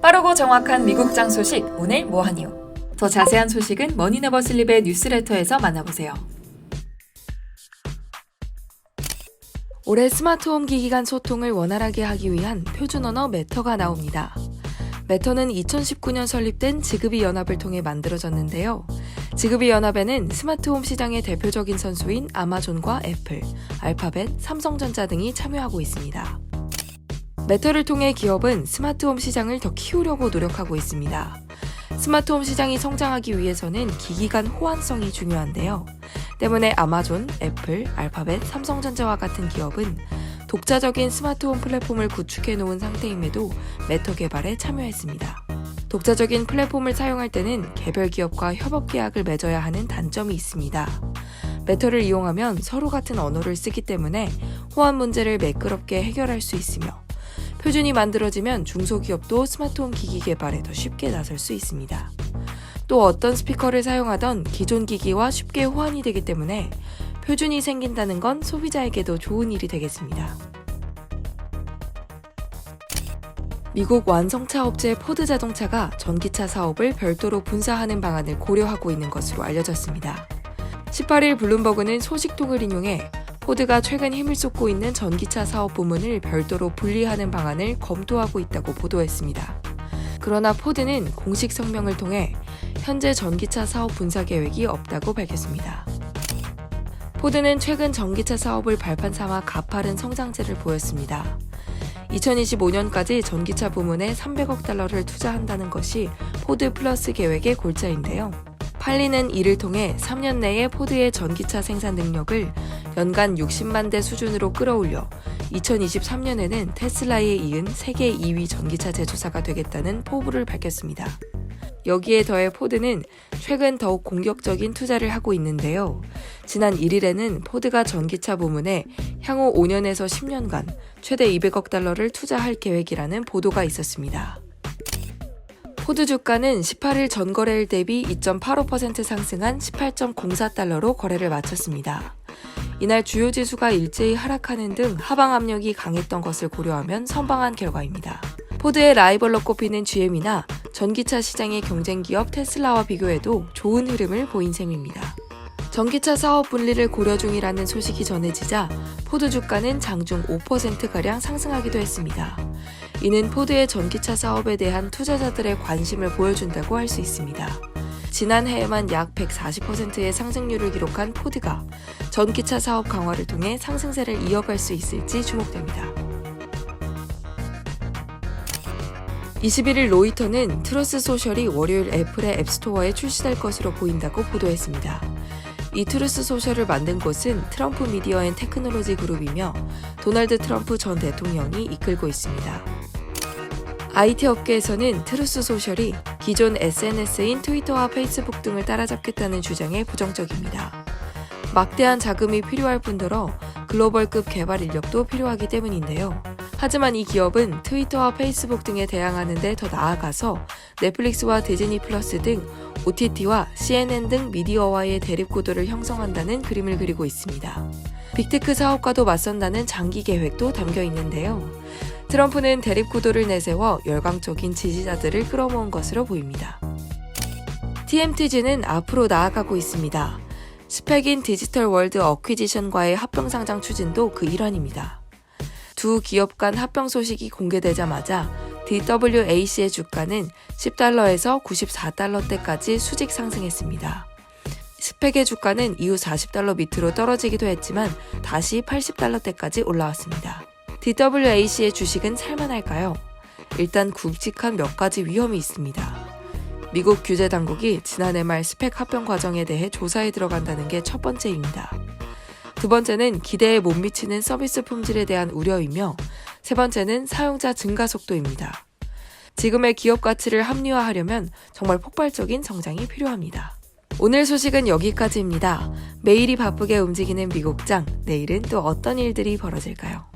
빠르고 정확한 미국장 소식, 오늘 뭐하니요? 더 자세한 소식은 머니네버슬립의 뉴스레터에서 만나보세요. 올해 스마트홈 기기 간 소통을 원활하게 하기 위한 표준 언어 매터가 나옵니다. 매터는 2019년 설립된 지그비 연합을 통해 만들어졌는데요. 지그비 연합에는 스마트홈 시장의 대표적인 선수인 아마존과 애플, 알파벳, 삼성전자 등이 참여하고 있습니다. 매터를 통해 기업은 스마트홈 시장을 더 키우려고 노력하고 있습니다. 스마트홈 시장이 성장하기 위해서는 기기 간 호환성이 중요한데요. 때문에 아마존, 애플, 알파벳, 삼성전자와 같은 기업은 독자적인 스마트홈 플랫폼을 구축해 놓은 상태임에도 매터 개발에 참여했습니다. 독자적인 플랫폼을 사용할 때는 개별 기업과 협업 계약을 맺어야 하는 단점이 있습니다. 매터를 이용하면 서로 같은 언어를 쓰기 때문에 호환 문제를 매끄럽게 해결할 수 있으며 표준이 만들어지면 중소기업도 스마트홈 기기 개발에 더 쉽게 나설 수 있습니다. 또 어떤 스피커를 사용하던 기존 기기와 쉽게 호환이 되기 때문에 표준이 생긴다는 건 소비자에게도 좋은 일이 되겠습니다. 미국 완성차 업체 포드 자동차가 전기차 사업을 별도로 분사하는 방안을 고려하고 있는 것으로 알려졌습니다. 18일 블룸버그는 소식통을 인용해 포드가 최근 힘을 쏟고 있는 전기차 사업 부문을 별도로 분리하는 방안을 검토하고 있다고 보도했습니다. 그러나 포드는 공식 성명을 통해 현재 전기차 사업 분사 계획이 없다고 밝혔습니다. 포드는 최근 전기차 사업을 발판 삼아 가파른 성장세를 보였습니다. 2025년까지 전기차 부문에 300억 달러를 투자한다는 것이 포드 플러스 계획의 골자인데요. 팔리는 이를 통해 3년 내에 포드의 전기차 생산 능력을 연간 60만 대 수준으로 끌어올려 2023년에는 테슬라에 이은 세계 2위 전기차 제조사가 되겠다는 포부를 밝혔습니다. 여기에 더해 포드는 최근 더욱 공격적인 투자를 하고 있는데요. 지난 1일에는 포드가 전기차 부문에 향후 5년에서 10년간 최대 200억 달러를 투자할 계획이라는 보도가 있었습니다. 포드 주가는 18일 전거래일 대비 2.85% 상승한 18.04달러로 거래를 마쳤습니다. 이날 주요 지수가 일제히 하락하는 등 하방 압력이 강했던 것을 고려하면 선방한 결과입니다. 포드의 라이벌로 꼽히는 GM이나 전기차 시장의 경쟁 기업 테슬라와 비교해도 좋은 흐름을 보인 셈입니다. 전기차 사업 분리를 고려 중이라는 소식이 전해지자 포드 주가는 장중 5%가량 상승하기도 했습니다. 이는 포드의 전기차 사업에 대한 투자자들의 관심을 보여준다고 할 수 있습니다. 지난해에만 약 140%의 상승률을 기록한 포드가 전기차 사업 강화를 통해 상승세를 이어갈 수 있을지 주목됩니다. 21일 로이터는 트루스 소셜이 월요일 애플의 앱스토어에 출시될 것으로 보인다고 보도했습니다. 이 트루스 소셜을 만든 곳은 트럼프 미디어 앤 테크놀로지 그룹이며 도널드 트럼프 전 대통령이 이끌고 있습니다. IT 업계에서는 트루스 소셜이 기존 SNS인 트위터와 페이스북 등을 따라잡겠다는 주장에 부정적입니다. 막대한 자금이 필요할 뿐더러 글로벌급 개발 인력도 필요하기 때문인데요. 하지만 이 기업은 트위터와 페이스북 등에 대항하는 데 더 나아가서 넷플릭스와 디즈니 플러스 등 OTT와 CNN 등 미디어와의 대립구도를 형성한다는 그림을 그리고 있습니다. 빅테크 사업과도 맞선다는 장기 계획도 담겨 있는데요. 트럼프는 대립구도를 내세워 열광적인 지지자들을 끌어모은 것으로 보입니다. TMTG는 앞으로 나아가고 있습니다. 스펙인 디지털 월드 어퀴지션과의 합병 상장 추진도 그 일환입니다. 두 기업 간 합병 소식이 공개되자마자 DWAC의 주가는 10달러에서 94달러대까지 수직 상승했습니다. 스펙의 주가는 이후 40달러 밑으로 떨어지기도 했지만 다시 80달러대까지 올라왔습니다. DWAC의 주식은 살만할까요? 일단 굵직한 몇 가지 위험이 있습니다. 미국 규제 당국이 지난해 말 스펙 합병 과정에 대해 조사에 들어간다는 게 첫 번째입니다. 두 번째는 기대에 못 미치는 서비스 품질에 대한 우려이며 세 번째는 사용자 증가 속도입니다. 지금의 기업 가치를 합리화하려면 정말 폭발적인 성장이 필요합니다. 오늘 소식은 여기까지입니다. 매일이 바쁘게 움직이는 미국장, 내일은 또 어떤 일들이 벌어질까요?